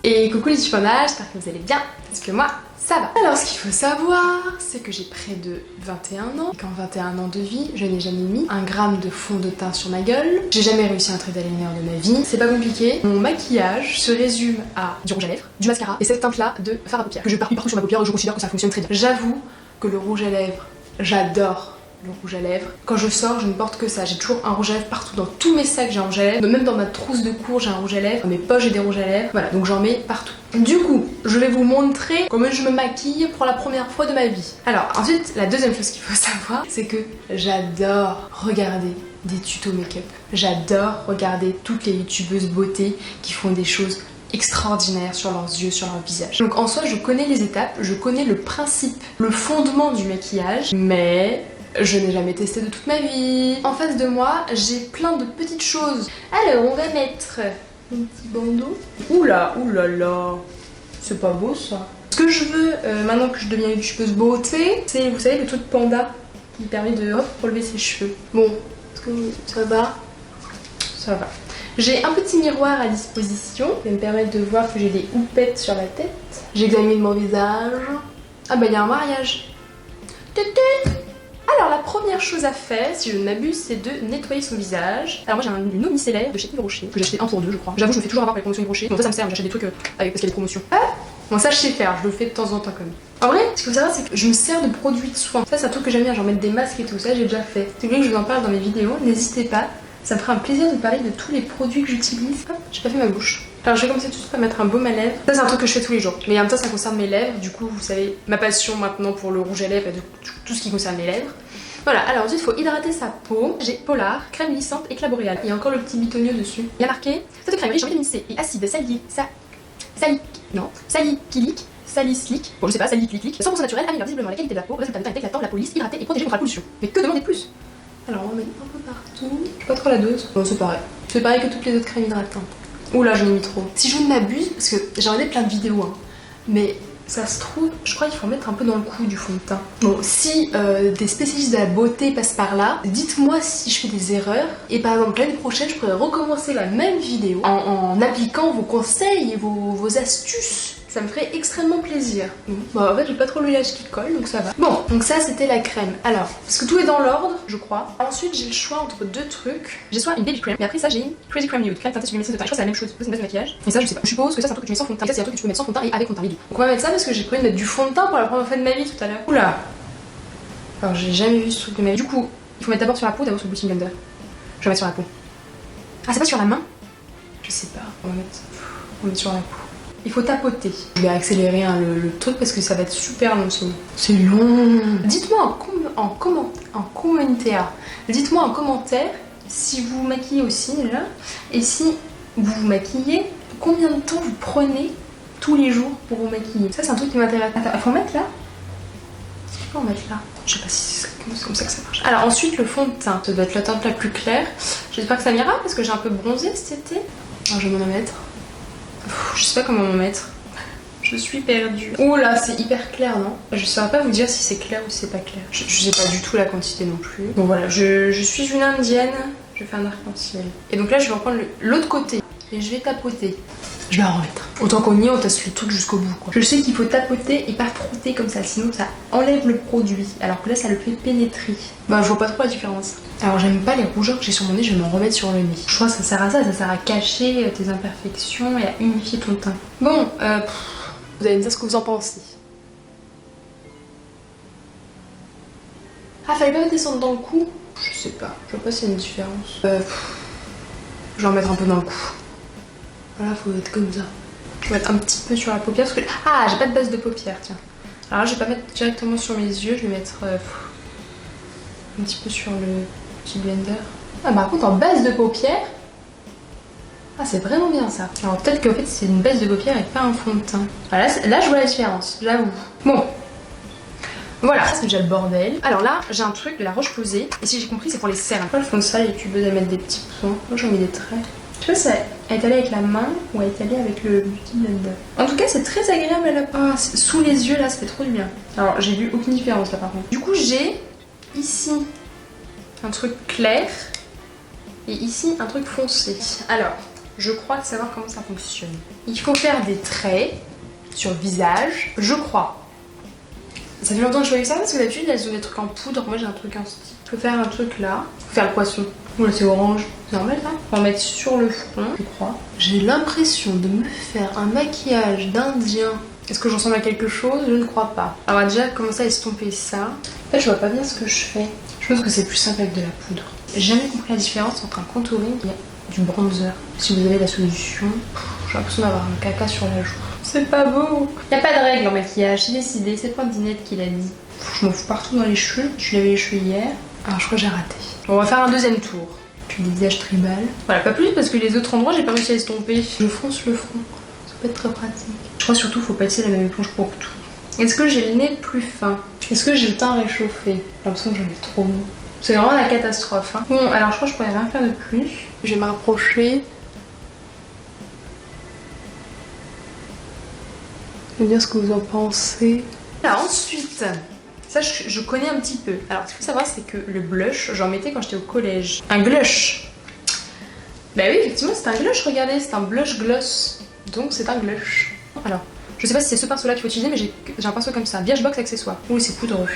Et coucou les tufandas, j'espère que vous allez bien, parce que moi, ça va. Alors ce qu'il faut savoir, c'est que j'ai près de 21 ans, et qu'en 21 ans de vie, je n'ai jamais mis un gramme de fond de teint sur ma gueule, j'ai jamais réussi un trait d'eyeliner de ma vie, c'est pas compliqué. Mon maquillage se résume à du rouge à lèvres, du mascara, et cette teinte-là de fard à paupières, que je pars partout sur ma paupière et je considère que ça fonctionne très bien. J'avoue que le rouge à lèvres, j'adore le rouge à lèvres. Quand je sors, je ne porte que ça. J'ai toujours un rouge à lèvres partout. Dans tous mes sacs, j'ai un rouge à lèvres. Même dans ma trousse de cours, j'ai un rouge à lèvres. Dans mes poches, j'ai des rouges à lèvres. Voilà, donc j'en mets partout. Du coup, je vais vous montrer comment je me maquille pour la première fois de ma vie. Alors, ensuite, la deuxième chose qu'il faut savoir, c'est que j'adore regarder des tutos make-up. J'adore regarder toutes les youtubeuses beauté qui font des choses extraordinaires sur leurs yeux, sur leur visage. Donc en soi, je connais les étapes, je connais le principe, le fondement du maquillage, mais je n'ai jamais testé de toute ma vie. En face de moi, j'ai plein de petites choses. Alors, on va mettre un petit bandeau. Oula, oulala, c'est pas beau ça. Ce que je veux, maintenant que je deviens youtubeuse beauté, c'est, vous savez, le truc panda qui permet de relever ses cheveux. Bon, est-ce que ça va? Ça va. J'ai un petit miroir à disposition qui va me permettre de voir que j'ai des houpettes sur la tête. J'examine mon visage. Ah bah il y a un mariage. Alors la première chose à faire, si je ne m'abuse, c'est de nettoyer son visage. Alors moi j'ai une eau micellaire de chez Yves Rocher, que j'ai acheté 1 pour 2 je crois. J'avoue je me fais toujours avoir par les promotions Yves Rocher, donc ça me sert, j'achète des trucs parce qu'il y a des promotions. Ah bon ça je sais faire, je le fais de temps en temps quand même. En vrai, ce qu'il faut savoir c'est que je me sers de produits de soin. Ça c'est un truc que j'aime bien, genre mettre des masques et tout ça, j'ai déjà fait. Si vous voulez que je vous en parle dans mes vidéos, n'hésitez pas. Ça me fera un plaisir de parler de tous les produits que j'utilise. Hop, j'ai pas fait ma bouche. Alors je vais commencer tout de suite par mettre un baume à lèvres. Ça c'est un truc que je fais tous les jours. Mais en même temps ça concerne mes lèvres. Du coup vous savez ma passion maintenant pour le rouge à lèvres et de tout ce qui concerne les lèvres. Voilà, alors ensuite il faut hydrater sa peau. J'ai Polar, crème lissante, éclat boréal. Il y a encore le petit bitonio dessus. Il y a marqué cette crème riche en vitamine C et acide salicylique. Bon je sais pas, salicylique. 100% naturel, améliore visiblement la qualité de la peau, résultat d'un teint éclatant, la peau lisse, hydratée et protégée contre la pollution. Mais que demander de plus? Alors on va mettre un peu partout. Je sais pas trop la dose. Bon c'est pareil. C'est pareil que toutes les autres crèmes hydratantes. Oula j'en ai mis trop. Si je ne m'abuse, parce que j'ai regardé plein de vidéos hein, mais ça se trouve, je crois qu'il faut mettre un peu dans le cou du fond de teint. Bon, si des spécialistes de la beauté passent par là, dites-moi si je fais des erreurs. Et par exemple, l'année prochaine, je pourrais recommencer la même vidéo en appliquant vos conseils et vos astuces. Ça me ferait extrêmement plaisir. Bon, en fait, j'ai pas trop le village qui colle, donc ça va. Bon, donc ça, c'était la crème. Alors, parce que tout est dans l'ordre, je crois. Ensuite, j'ai le choix entre deux trucs. J'ai soit une baby cream, mais après ça, j'ai une crazy cream nude. Crème teintée sur de teint. Je crois que c'est la même chose. Ça, c'est une base de maquillage. Et ça, je sais pas. Je suppose que ça, c'est un truc que tu mets sans fond de teint. Et ça, c'est un truc que tu peux mettre sans fond de teint et avec fond de teint, les deux. Donc, on va mettre ça parce que j'ai prévu de mettre du fond de teint pour la première fois de ma vie tout à l'heure. Oula! Alors, j'ai jamais vu ce truc de ma vie. Du coup, il faut mettre d'abord sur la peau, d'abord sur le Beauty Blender. Je vais mettre sur la peau. Ah, c'est pas sur la main? Je sais pas. On va mettre sur la peau. Il faut tapoter. Je vais accélérer hein, le truc parce que ça va être super long sinon. C'est long. Dites-moi en commentaire. Dites-moi en commentaire si vous vous maquillez aussi là. Et si vous vous maquillez, combien de temps vous prenez tous les jours pour vous maquiller. Ça c'est un truc qui m'intéresse. Attends, il faut mettre là. Est-ce qu'il faut en mettre là? Je sais pas si c'est comme ça que ça marche. Alors ensuite le fond de teint. Ça doit être la teinte la plus claire. J'espère que ça m'ira parce que j'ai un peu bronzé cet été. Alors je vais m'en mettre. Je sais pas comment m'en mettre. Je suis perdue. Oh là, c'est hyper clair, non? Je saurais pas vous dire si c'est clair ou si c'est pas clair. Je sais pas du tout la quantité non plus. Bon voilà, je suis une indienne. Je vais faire un arc-en-ciel. Et donc là, je vais reprendre l'autre côté. Et je vais tapoter. Je vais en remettre. Autant qu'on y est, on teste le truc jusqu'au bout, quoi. Je sais qu'il faut tapoter et pas frotter comme ça, sinon ça enlève le produit. Alors que là, ça le fait pénétrer. Bah, je vois pas trop la différence. Alors, j'aime pas les rougeurs que j'ai sur mon nez, je vais m'en remettre sur le nez. Je crois que ça sert à ça sert à cacher tes imperfections et à unifier ton teint. Bon, vous allez me dire ce que vous en pensez. Ah, fallait pas mettre descendre dans le cou? Je sais pas, je vois pas s'il y a une différence. Je vais en mettre un peu dans le cou. Voilà, faut être comme ça. Je vais mettre un petit peu sur la paupière parce que... Ah, j'ai pas de base de paupière, tiens. Alors là, je vais pas mettre directement sur mes yeux, je vais mettre un petit peu sur le petit blender. Ah, par contre, en base de paupière... Ah, c'est vraiment bien ça. Alors peut-être qu'en fait, c'est une base de paupière et pas un fond de teint. Voilà, là, je vois la différence, j'avoue. Bon. Voilà, ça c'est déjà le bordel. Alors là, j'ai un truc de la Roche-Posay. Et si j'ai compris, c'est pour les cernes. Après, elles font ça, les tubeuses à mettre des petits points. Moi, j'en mets des traits. Je sais pas si elle est allée avec la main ou elle est allée avec le Beauty Blender. En tout cas, c'est très agréable à la peau. Ah, sous les yeux, là, ça fait trop du bien. Alors, j'ai vu aucune différence là par contre. Du coup, j'ai ici un truc clair et ici un truc foncé. Alors, je crois savoir comment ça fonctionne. Il faut faire des traits sur le visage, je crois. Ça fait longtemps que je fais ça parce que d'habitude elles ont des trucs en poudre, moi j'ai un truc en stick. Je peux faire un truc là, faut faire le poisson. Oula c'est orange, c'est normal ça. On va mettre sur le front, je crois. J'ai l'impression de me faire un maquillage d'Indien. Est-ce que j'en ressemble à quelque chose? Je ne crois pas. Alors on va déjà commencer à estomper ça. En fait je vois pas bien ce que je fais. Je pense que c'est plus simple avec de la poudre. J'ai jamais compris la différence entre un contouring et du bronzer. Si vous avez la solution, j'ai l'impression d'avoir un caca sur la joue. C'est pas beau. Y a pas de règle en maquillage, j'ai décidé, c'est Pointinette qui l'a dit. Je m'en fous partout dans les cheveux, je suis lavé les cheveux hier. Alors je crois que j'ai raté. Bon, on va faire un deuxième tour. Puis le visage tribal. Voilà, pas plus parce que les autres endroits j'ai pas réussi à estomper. Je fronce le front, ça peut être très pratique. Je crois surtout faut pas utiliser la même éponge pour tout. Est-ce que j'ai le nez plus fin? Est-ce que j'ai le teint réchauffé? J'ai l'impression que j'en ai trop mis. C'est vraiment la catastrophe. Hein. Bon, alors je crois que je pourrais rien faire de plus. Je vais me rapprocher. Me dire ce que vous en pensez. Alors ensuite, ça je connais un petit peu. Alors ce qu'il faut savoir c'est que le blush, j'en mettais quand j'étais au collège. Un blush. Bah oui effectivement c'est un blush, regardez, c'est un blush gloss. Donc c'est un blush. Alors, je sais pas si c'est ce pinceau là qu'il faut utiliser mais j'ai un pinceau comme ça, Birchbox accessoire. Oui c'est poudreux.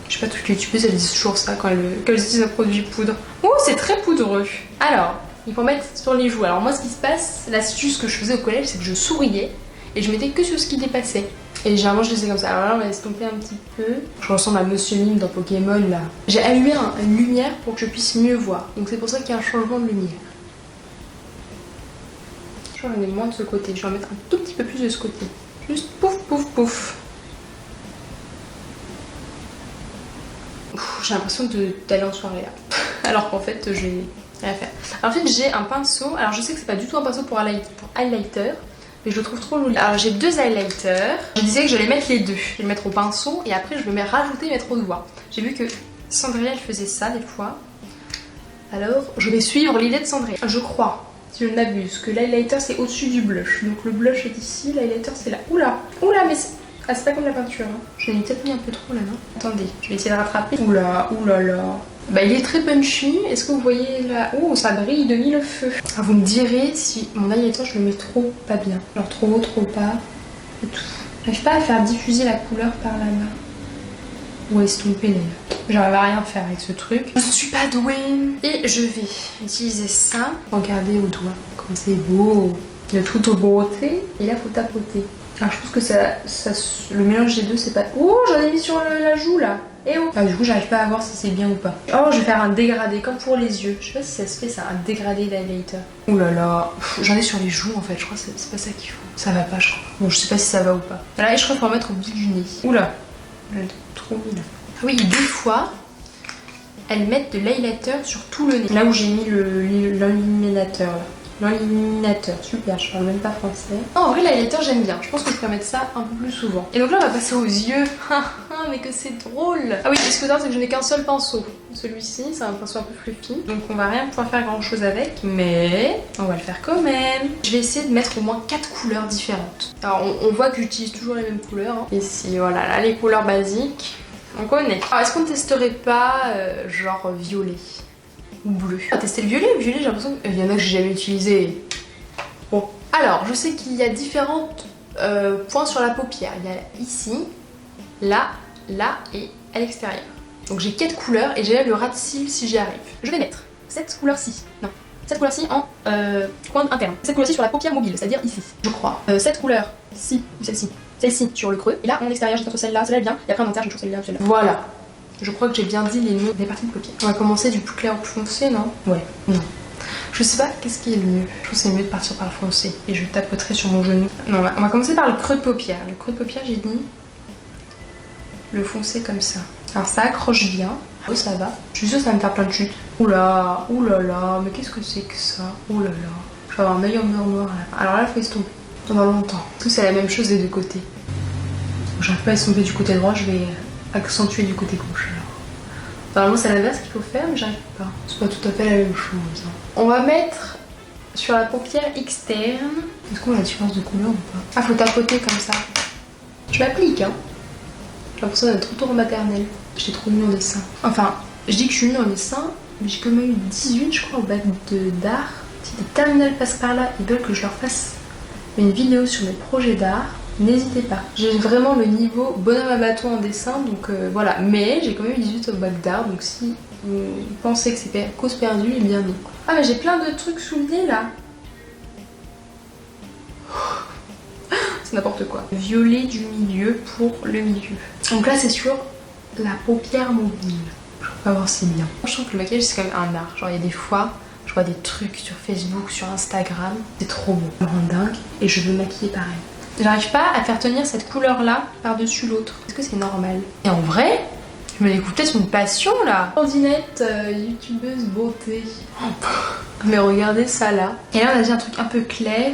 Je sais pas, toutes les youtubeuses elles disent toujours ça quand elles utilisent un produit poudre. Oh c'est très poudreux. Alors, il faut mettre sur les joues. Alors moi ce qui se passe, l'astuce que je faisais au collège c'est que je souriais. Et je mettais que sur ce qui dépassait. Et généralement je laissais comme ça. Alors là on va estomper un petit peu. Je ressemble à Monsieur Mime dans Pokémon là. J'ai allumé une lumière pour que je puisse mieux voir. Donc c'est pour ça qu'il y a un changement de lumière. Je vais en mettre moins de ce côté. Je vais en mettre un tout petit peu plus de ce côté. Juste pouf pouf pouf. J'ai l'impression d'aller en soirée là. Alors qu'en fait je vais rien faire. Alors, ensuite j'ai un pinceau. Alors je sais que c'est pas du tout un pinceau pour highlighter. Mais je le trouve trop joli. Alors j'ai deux highlighters. Je disais que j'allais mettre les deux. Je vais le mettre au pinceau et après je vais rajouter et mettre au doigt. J'ai vu que Cendrilla elle faisait ça des fois. Alors je vais suivre l'idée de Cendrilla. Je crois, si je ne m'abuse, que l'highlighter c'est au-dessus du blush. Donc le blush est ici, l'highlighter c'est là. Oula, oula, mais c'est pas comme la peinture. Hein. Je l'ai peut-être mis un peu trop là, non? Attendez, je vais essayer de rattraper. Oula, oulala. Bah il est très punchy, est-ce que vous voyez là? Oh ça brille de mille feux. Alors, vous me direz si mon highlighter je le mets trop pas bien. Alors trop haut, trop bas et tout. J'arrive pas à faire diffuser la couleur par là-bas. Ou estomper les... J'arrive à rien faire avec ce truc. Je suis pas douée. Et je vais utiliser ça. Regardez au doigt, comme c'est beau. Il y a tout au beauté et là faut tapoter. Alors je pense que le mélange des deux c'est pas... Oh j'en ai mis sur la joue là. Et oh. Ah, du coup j'arrive pas à voir si c'est bien ou pas. Oh je vais faire un dégradé comme pour les yeux. Je sais pas si ça se fait ça, un dégradé d'highlighter. Ouh là là, j'en ai sur les joues en fait, je crois que c'est pas ça qu'il faut. Ça va pas je crois. Bon je sais pas si ça va ou pas. Voilà et je crois qu'il faut en mettre au bout du nez. Ouh là, j'ai trop mis là. Ah oui des fois elles mettent de l'highlighter sur tout le nez. Là où j'ai mis l'illuminateur là. L'illuminateur, super, je parle même pas français. Oh, en vrai, l'highlighter, j'aime bien. Je pense que je peux mettre ça un peu plus souvent. Et donc là, on va passer aux yeux. Mais que c'est drôle. Ah oui, ce que c'est que je n'ai qu'un seul pinceau. Celui-ci, c'est un pinceau un peu plus fin. Donc on va rien pouvoir faire grand chose avec. Mais on va le faire quand même. Je vais essayer de mettre au moins 4 couleurs différentes. Alors, on voit que j'utilise toujours les mêmes couleurs. Hein. Ici, voilà, là, les couleurs basiques. On connaît. Alors, est-ce qu'on ne testerait pas, genre, violet ou bleu? On va tester le violet. Le violet, j'ai l'impression qu'il y en a que j'ai jamais utilisé. Bon, alors je sais qu'il y a différents points sur la paupière. Il y a ici, là, là et à l'extérieur. Donc j'ai 4 couleurs et j'ai le ras de cils si j'y arrive. Je vais mettre cette couleur-ci. Non, cette couleur-ci en coin interne. Cette couleur-ci sur la paupière mobile, c'est-à-dire ici, je crois. Cette couleur-ci, ou celle-ci. Celle-ci sur le creux. Et là en extérieur, j'ai entre celle-là, celle-là bien. Et après en interne, j'ai toujours celle-là, celle-là. Voilà. Je crois que j'ai bien dit les noms des parties de paupière. On va commencer du plus clair au plus foncé, non? Ouais, non. Je sais pas qu'est-ce qui est le mieux. Je trouve que c'est mieux de partir par le foncé. Et je tapoterai sur mon genou. Non, on va commencer par le creux de paupière. Le creux de paupière, j'ai dit le foncé comme ça. Alors ça accroche bien. Oui, ça va. Je suis sûre que ça va me faire plein de chutes. Oula, oulala, mais qu'est-ce que c'est que ça? Oulala. Je vais avoir un meilleur mur noir à la fin. Alors là, il faut estomper pendant longtemps. Tout c'est la même chose des deux côtés. J'arrive pas à estomper du côté droit, je vais accentuer du côté gauche alors. Normalement c'est l'inverse qu'il faut faire mais j'arrive pas. C'est pas tout à fait la même chose. Hein. On va mettre sur la paupière externe. Est-ce qu'on a la différence de couleur ou pas? Ah faut tapoter comme ça. Je m'applique hein. J'ai l'impression d'être trop en maternelle. J'étais trop nulle en dessin. Enfin, je dis que je suis nulle en dessin, mais j'ai quand même eu 18 je crois au bac d'art. Si des terminales passent par là et veulent que je leur fasse une vidéo sur mes projets d'art, n'hésitez pas. J'ai vraiment le niveau bonhomme à bâton en dessin, donc voilà. Mais j'ai quand même eu 18 au bac d'art, donc si vous pensez que c'est cause perdue, eh bien non. Ah mais j'ai plein de trucs sous le nez là. C'est n'importe quoi. Violet du milieu pour le milieu. Donc là c'est sur la paupière mobile. Je vais voir si c'est bien. Je trouve que le maquillage c'est quand même un art. Genre il y a des fois, je vois des trucs sur Facebook, sur Instagram. C'est trop beau. Ça me rend dingue et je veux maquiller pareil. J'arrive pas à faire tenir cette couleur là par-dessus l'autre. Est-ce que c'est normal? Et en vrai, je me découvre peut-être une passion là. Blondinette, youtubeuse beauté. Mais regardez ça là. Et là on a dit un truc un peu clair.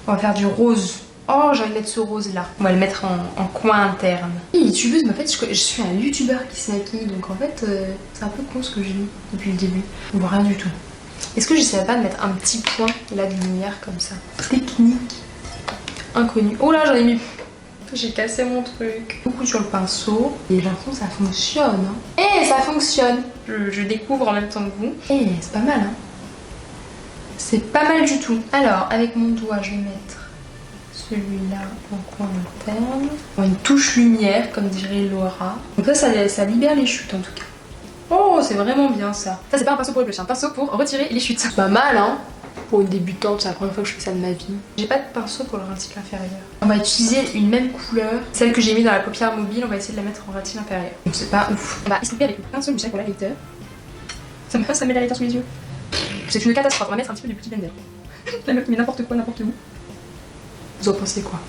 On va faire du rose. Oh, j'ai envie de mettre ce rose là. On va le mettre en coin interne. Et youtubeuse, mais en fait, je suis un youtubeur qui se maquille. Donc en fait, c'est un peu con ce que j'ai mis depuis le début. On voit rien du tout. Est-ce que j'essaierais pas de mettre un petit point là de lumière comme ça? Technique. Inconnu. Oh là, j'en ai mis. J'ai cassé mon truc. Beaucoup sur le pinceau. Et j'ai l'impression que ça fonctionne. Hein. Et ça fonctionne. Je découvre en même temps que vous. Et c'est pas mal. Hein. C'est pas mal du tout. Alors, avec mon doigt, je vais mettre celui-là en coin interne. Une touche lumière, comme dirait Laura. Donc ça libère les chutes en tout cas. Oh, c'est vraiment bien ça. Ça, c'est pas un pinceau pour éplucher, c'est un pinceau pour retirer les chutes. C'est pas mal, hein. Pour une débutante, c'est la première fois que je fais ça de ma vie. J'ai pas de pinceau pour le réticule inférieur. On va utiliser une même couleur. Celle que j'ai mis dans la paupière mobile, on va essayer de la mettre en réticule inférieur. Donc c'est pas ouf. On va estomper avec le pinceau du pour l'highlighter. Ça met l'highlighter sous les yeux. C'est une catastrophe. On va mettre un petit peu du petit blender. La meuf met n'importe quoi, n'importe où. Vous en pensez quoi?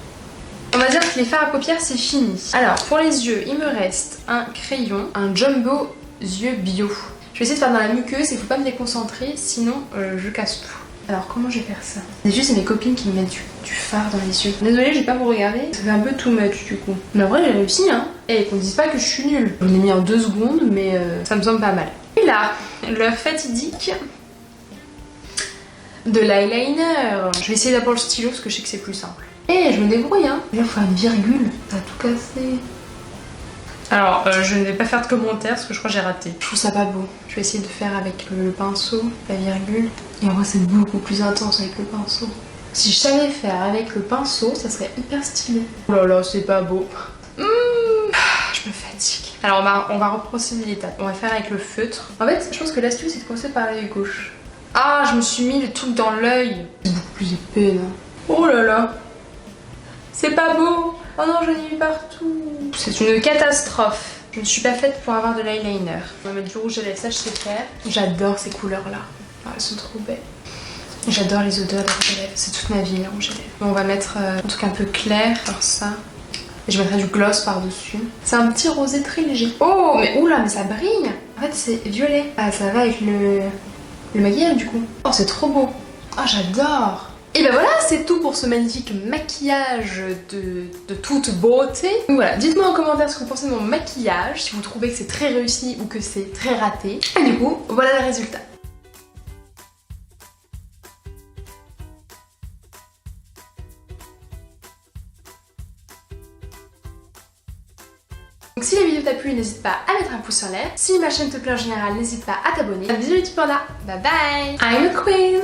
On va dire que les fards à paupières c'est fini. Alors pour les yeux, il me reste un crayon, un jumbo yeux bio. Je vais essayer de faire dans la muqueuse, il faut pas me déconcentrer, sinon je casse tout. Alors comment je vais faire ça? Les yeux, c'est mes copines qui me mettent du fard dans les yeux. Désolée, je vais pas vous regarder, ça fait un peu too much du coup. Mais en vrai j'ai réussi hein. Et qu'on dise pas que je suis nulle. Je l'ai mis en 2 secondes mais ça me semble pas mal. Et là, l'heure fatidique de l'eyeliner. Je vais essayer d'abord le stylo parce que je sais que c'est plus simple. Et je me débrouille hein. Il faut faire une virgule. Ça a tout cassé. Alors je ne vais pas faire de commentaires parce que je crois que j'ai raté. Je trouve ça pas beau. Je vais essayer de faire avec le pinceau, la virgule. Et en vrai c'est beaucoup plus intense avec le pinceau. Si je savais faire avec le pinceau, ça serait hyper stylé. Oh là là, c'est pas beau. Je me fatigue. Alors on va reprocéder l'étape. On va faire avec le feutre. En fait, je pense que l'astuce c'est de commencer par l'œil gauche. Ah, je me suis mis le truc dans l'œil. C'est beaucoup plus épais là. Oh là là. C'est pas beau. Oh non, j'en ai mis partout. C'est une catastrophe. Je ne suis pas faite pour avoir de l'eyeliner. On va mettre du rouge à lèvres, ça je sais faire. J'adore ces couleurs là. Ah, elles sont trop belles. J'adore les odeurs de rouge à lèvres. C'est toute ma vie, le rouge à lèvres. On va mettre un truc un peu clair, genre ça. Et je mettrai du gloss par-dessus. C'est un petit rosé très léger. Oh, mais oula, mais ça brille. En fait, c'est violet. Ah, ça va avec le maquillage du coup. Oh, c'est trop beau. Ah, j'adore. Et ben voilà, c'est tout pour ce magnifique maquillage de toute beauté. Donc voilà, dites-moi en commentaire ce que vous pensez de mon maquillage, si vous trouvez que c'est très réussi ou que c'est très raté. Et du coup, voilà le résultat. Donc si la vidéo t'a plu, n'hésite pas à mettre un pouce en l'air. Si ma chaîne te plaît en général, n'hésite pas à t'abonner. Bisous les petits pandas, bye bye. I'm a queen.